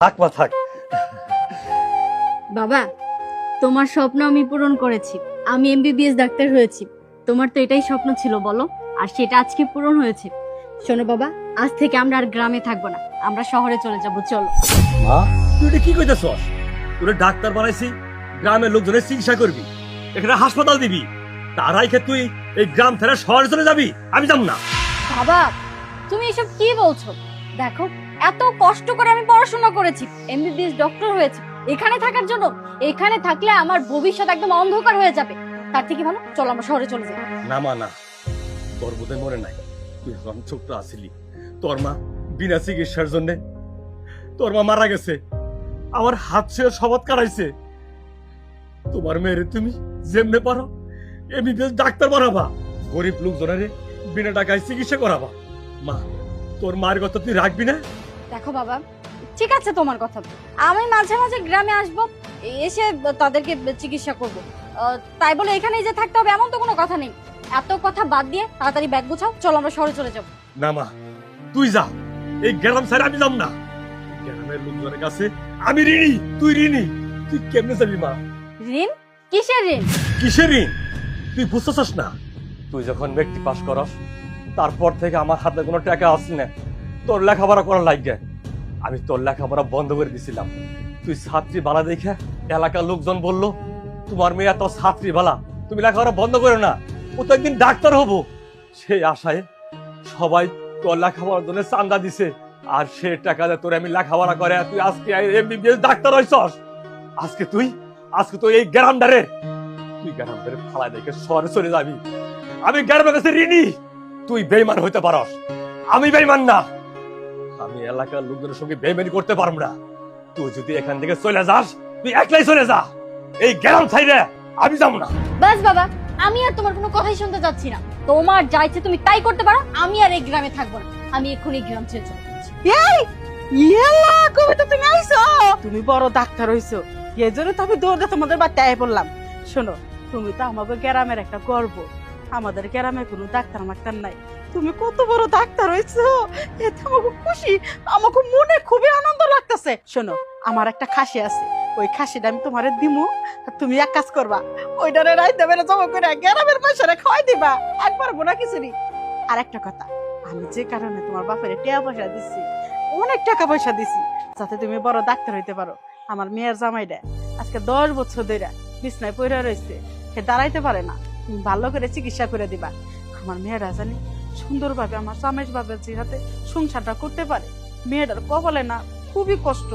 থাক মা থাক। বাবা, তোমার স্বপ্ন আমি পূরণ করেছি। আমি এমবিবিএস ডাক্তার হয়েছি। তোমার তো এটাই স্বপ্ন ছিল বলো, আর সেটা আজকে পূরণ হয়েছে। শোনো বাবা, আজ থেকে আমরা আর গ্রামে থাকবো না, আমরা শহরে চলে যাব। চলো। মা তুই এটা কি কইতেছস? তোরে ডাক্তার বানাইছি, গ্রামের লোকজনের চিকিৎসা করবি, এখানে হাসপাতাল দিবি, তারাই কে তুই এই গ্রাম ছেড়ে শহরে চলে যাবি? আমি যাব না। বাবা, তুমি এসব কি বলছো? দেখো, এত কষ্ট করে আমি পড়াশোনা করেছি, এমবিবিএস ডক্টর হয়েছি এখানে থাকার জন্য। এখানে থাকলে আমার ভবিষ্যৎ একদম অন্ধকার হয়ে যাবে। তার থেকে ভালো চলো আমরা শহরে চলে যাই। না মা না, তোর বোধহয় মরে নাই, তুই এখন ছোট্ট আসিলি। তোর মা বিনা চিকিৎসার জন্য তোর মা মারা গেছে, আমার হাত ছেড়ে শপথ কাটাইছে। তোমার মেয়েরে তুমি যেমনে পারো এমবিবিএস ডাক্তার বানাবা, গরিব লোকজনের বিনা টাকায় চিকিৎসা করাবা। মা তোর মায়ের কথা তুই রাখবি না? দেখো বাবা, ঠিক আছে তোমার কথা, আমি মাঝে মাঝে গ্রামে আসব, এসে তাদেরকে চিকিৎসা করব। তাই বলে এখানেই যে থাকতে হবে এমন তো কোনো কথা নেই। এত কথা বাদ দিয়ে তাড়াতাড়ি ব্যাগ গুছাও, চলো আমরা শহরে চলে যাব। না মা তুই যা, এই গ্রাম ছেড়ে আমি যাব না। গ্রামের লোকজনের কাছে আমি ঋণী, তুই ঋণী। তুই কেমনে যাবি মা? ঋণ? কিসের ঋণ? কিসের ঋণ তুই বুঝতেছস না? তুই যখন মেট্রিক পাস করস তারপর থেকে আমার হাতে কোনো টাকা আসছে না তোর লেখাপড়া করার লাগে। আমি তোর লেখাপড়া বন্ধ করে দিছিলাম। তুই ছাত্রী বালা দেখে এলাকার লোকজন বললো তোমার মেয়ে এত ছাত্রী বালা, তুমি লেখাপড়া বন্ধ করো না, ও তো একদিন ডাক্তার হবো। সেই আশায় সবাই তোর লেখাপড়ার জন্য চান্দা দিছে, আর সে টাকা দিয়ে তোর আমি লেখাপড়া করে তুই আজকে এমবিবিএস ডাক্তার হইছস। আজকে তুই এই গ্রামদারে তুই গ্রামদারে ফালাই দেখে শহরে চলে যাবি। আমি গ্রামের কাছে ঋণী। তুই বেইমান হইতে পারস, আমি বেইমান না। আমি এলাকার লোকজনের সঙ্গে বেইমানি করতে পারব না। তুই যদি এখান থেকে চলে যাস, তুই একলাই চলে যা, এই গ্রাম ছাইরে আমি যাব না। বাস বাবা, আমি আর তোমার কোনো কথাই শুনতে চাচ্ছি না। তোমার যা ইচ্ছে তুমি তাই করতে পারো, আমি আর এই গ্রামে থাকবো না। আমি এক্ষুনি এই গ্রাম ছেড়ে চলে যাচ্ছি। এই ইয়েলা কবে তো তুমি আইছো? তুমি বড় ডাক্তার হইছো, এই জন্য তো আমি দৌড়ে তোমাদের বাড়িতে আয় পড়লাম। শোনো, তুমি তো আমাদের গ্রামের একটা গর্ব। আমাদের গ্রামে কোনো ডাক্তার মাক্তার নাই, তুমি কত বড় ডাক্তার হইছো, এতে আমাকে খুশি, আমাকে মনে খুবই আনন্দ লাগতেছে। শোনো, আমার একটা খাসি আছে, ওই খাসিটা আমি তোমারে দিমু, আর তুমি এক কাজ করবা, ওইটারে রাইতে বেড়ে জমা করে গ্রামের পয়সারে খাওয়াই দিবা, একবার বোনা কিছুরি। আর একটা কথা, আমি যে কারণে তোমার বাপের টাকা পয়সা দিচ্ছি, অনেক টাকা পয়সা দিছি, যাতে তুমি বড় ডাক্তার হইতে পারো। আমার মেয়ের জামাইটা আজকে 10 বছর ধরে বিছনায় পড়ে রয়েছে, সে দাঁড়াইতে পারে না, তুমি ভালো করে চিকিৎসা করে দিবা। আমার মেয়েরা জানি সুন্দরভাবে আমার জামাই বাবার সাথে সংসারটা করতে পারে। মেয়েটার কপালে না খুবই কষ্ট।